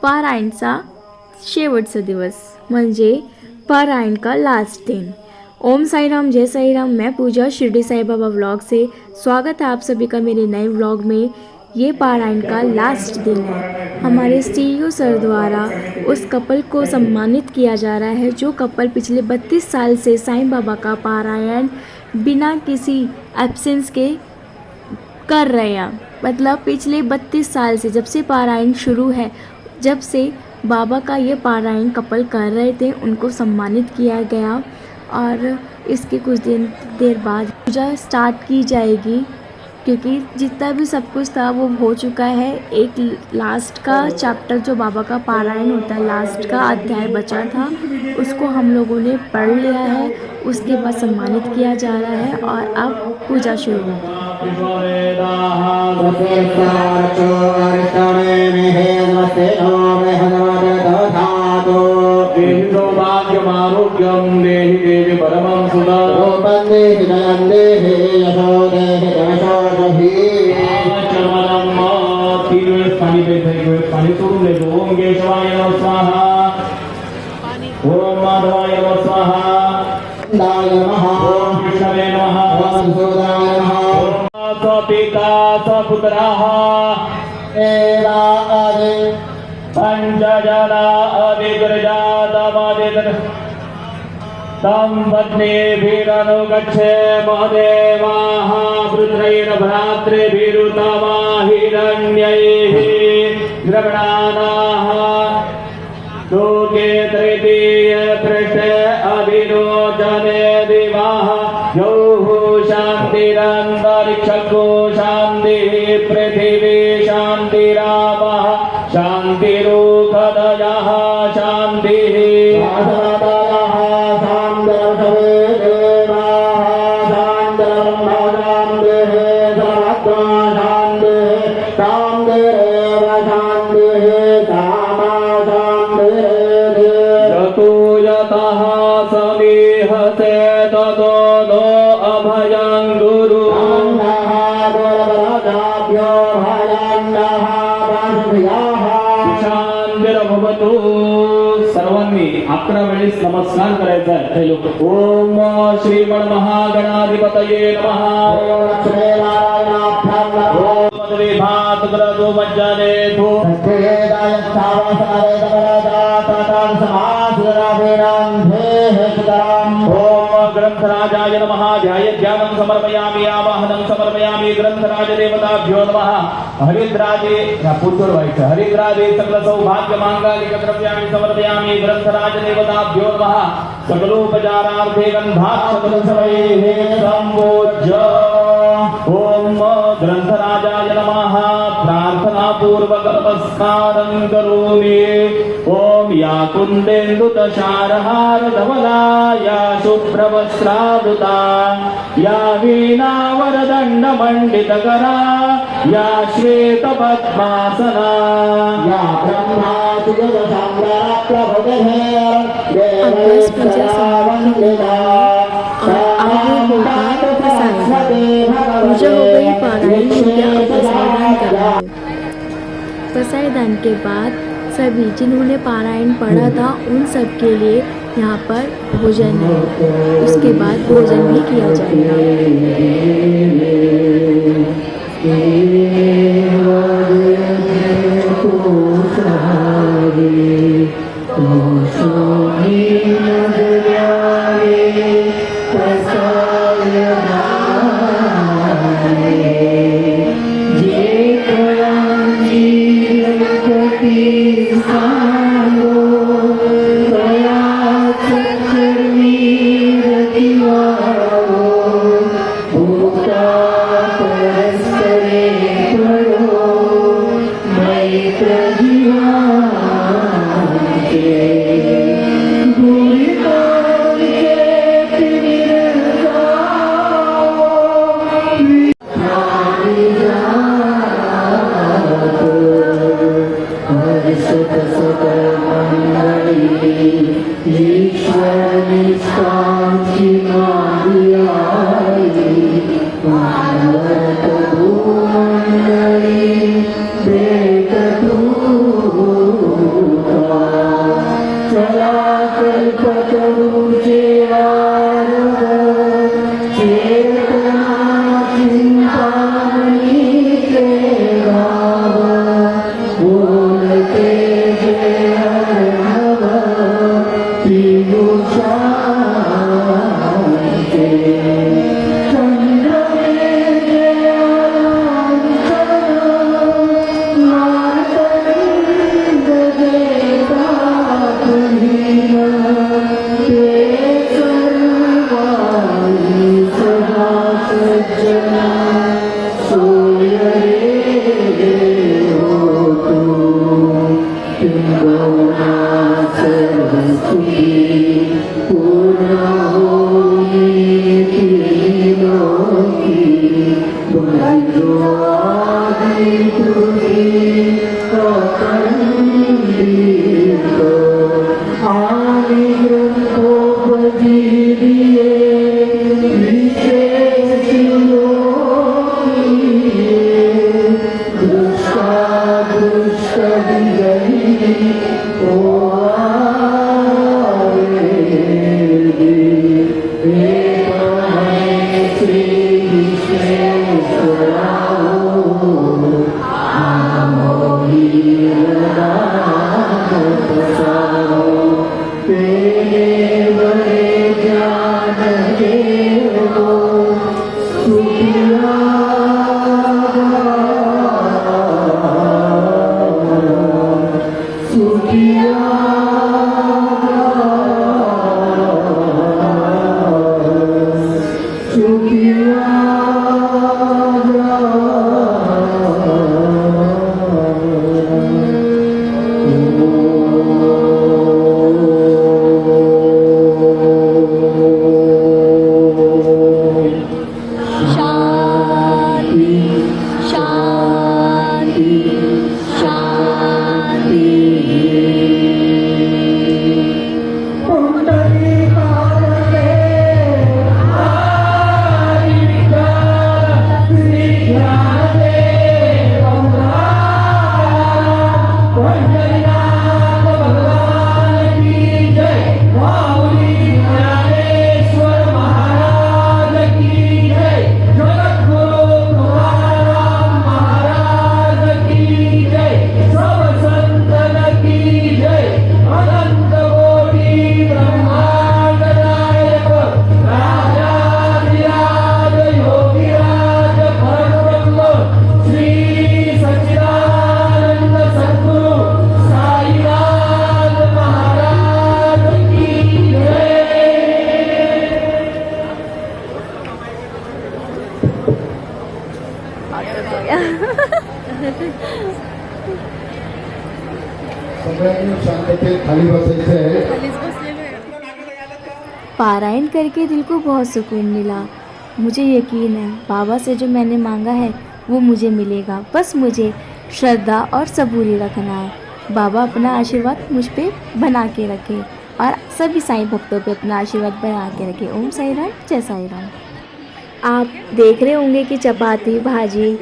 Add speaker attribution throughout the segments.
Speaker 1: पारायणचा शेवटचा दिवस म्हणजे पारायण का लास्ट दिन। ओम साई राम, जय साई राम। मैं पूजा शिरडी साई बाबा व्लॉग से स्वागत है आप सभी का मेरे नए व्लॉग में। ये पारायण का लास्ट दिन है। हमारे CEO सर द्वारा उस कपल को सम्मानित किया जा रहा है जो कपल पिछले 32 साल से साईं बाबा का पारायण बिना किसी एब्सेंस के कर रहे हैं। मतलब पिछले 32 साल से जब से पारायण शुरू है, जब से बाबा का ये पारायण कपल कर रहे थे, उनको सम्मानित किया गया। और इसके कुछ देर बाद पूजा स्टार्ट की जाएगी, क्योंकि जितना भी सब कुछ था वो हो चुका है। एक लास्ट का चैप्टर जो बाबा का पारायण होता है, लास्ट का अध्याय बचा था, उसको हम लोगों ने पढ़ लिया है। उसके बाद सम्मानित किया जा रहा है और अब पूजा शुरू होगी।
Speaker 2: पाणी सोडून देतो। ओम केशवाय नमः स्वाहा, ओम माधवाय नमः स्वाहा, दाय नमः, ओम कृष्णाय नमः, ओम सुदाय नमः। स्वपिता स्वपुत्राः एरा आदि पंचजना आदिर्जातमादिर् तं पत्नीभिरनुगच्छे महदेवाः रुद्रैर्भ्रातृभिरुतमा हिरण्यैः द्रवणानाः लोके तृतीय पृष्ठे अभिरोचने दिवाः यौः शान्तिरन्तरिक्षको शान्तिः पृथिवी शान्तिरापः शान्तिरुखदयः शान्तिः सर्वांनी 11 वेळेस नमस्कार करायचा आहे। हे लोक ओम श्रीमन महागणाधिपतये नमः, ओम लक्ष्मीनारायणाभ्यां ओम मधुविभात ग्रदो मज्जने धो तेदाय सावसारे दवराजातां समासुराभिरां हे सुदाम। ओम ग्रंथराजाय नमः, ध्यानं समर्पयामि, आवाहनं समर्पयामि। ग्रंथराज देवताभ्यो नमः। हरिद्राजे या पुत्र व्हायचं, हरिद्राजे सकल सौभाग्य मांगलिक द्रव्याणि समर्पयामि। ग्रंथराज देवताभ्यो नमः। सकलोपचारार्थे गंधाक्षतं समये संपूज्य। ओम ग्रंथराजाय नमः। प्रार्थना पूर्वक नमस्कारं करोमि। ओम या कुंदेन्दुतशारहार धवला, या शुभ्रवस्त्रावृता, या वीणावरदण्ड मंडितकरा, या श्वेत पद्मासना, या
Speaker 1: पूजा हो गई, पारायण हो गया, प्रसाददान करना है। प्रसाददान के बाद सभी जिन्होंने पारायण पढ़ा था उन सब के लिए यहाँ पर भोजन है। उसके बाद भोजन भी किया जाएगा।
Speaker 3: सगळ्यांनी शांततेत खाली बसायचं आहे.
Speaker 1: पारायण करके दिल को बहुत सुकून मिला। मुझे यकीन है बाबा से जो मैंने मांगा है वो मुझे मिलेगा। बस मुझे श्रद्धा और सबूरी रखना है। बाबा अपना आशीर्वाद मुझ पे बना के रखे और सभी साईं भक्तों पे अपना आशीर्वाद बना के रखे। ओम साई राम, जय साई राम। आप देख रहे होंगे कि चपाती, भाजी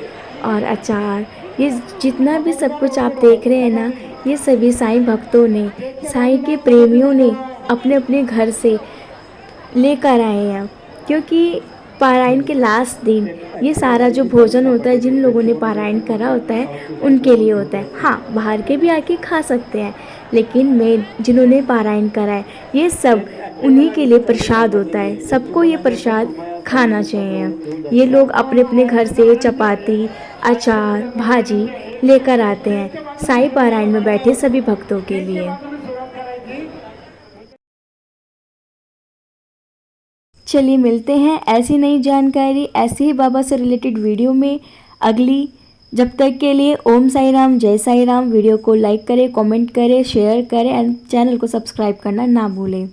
Speaker 1: और अचार, ये जितना भी सब कुछ आप देख रहे हैं ना, ये सभी साईं भक्तों ने, साईं के प्रेमियों ने अपने अपने घर से लेकर आए हैं। क्योंकि पारायण के लास्ट दिन ये सारा जो भोजन होता है, जिन लोगों ने पारायण करा होता है उनके लिए होता है। हाँ, बाहर के भी आके खा सकते हैं, लेकिन मैं जिन्होंने पारायण करा है ये सब उन्हीं के लिए प्रसाद होता है। सबको ये प्रसाद खाना चाहिए। ये लोग अपने अपने घर से चपाती, अचार, भाजी लेकर आते हैं साईं पारायण में बैठे सभी भक्तों के लिए। चलिए मिलते हैं ऐसी नई जानकारी, ऐसे ही बाबा से रिलेटेड वीडियो में अगली। जब तक के लिए ओम साई राम, जय साई राम। वीडियो को लाइक करें, कमेंट करें, शेयर करें एंड चैनल को सब्सक्राइब करना ना भूलें।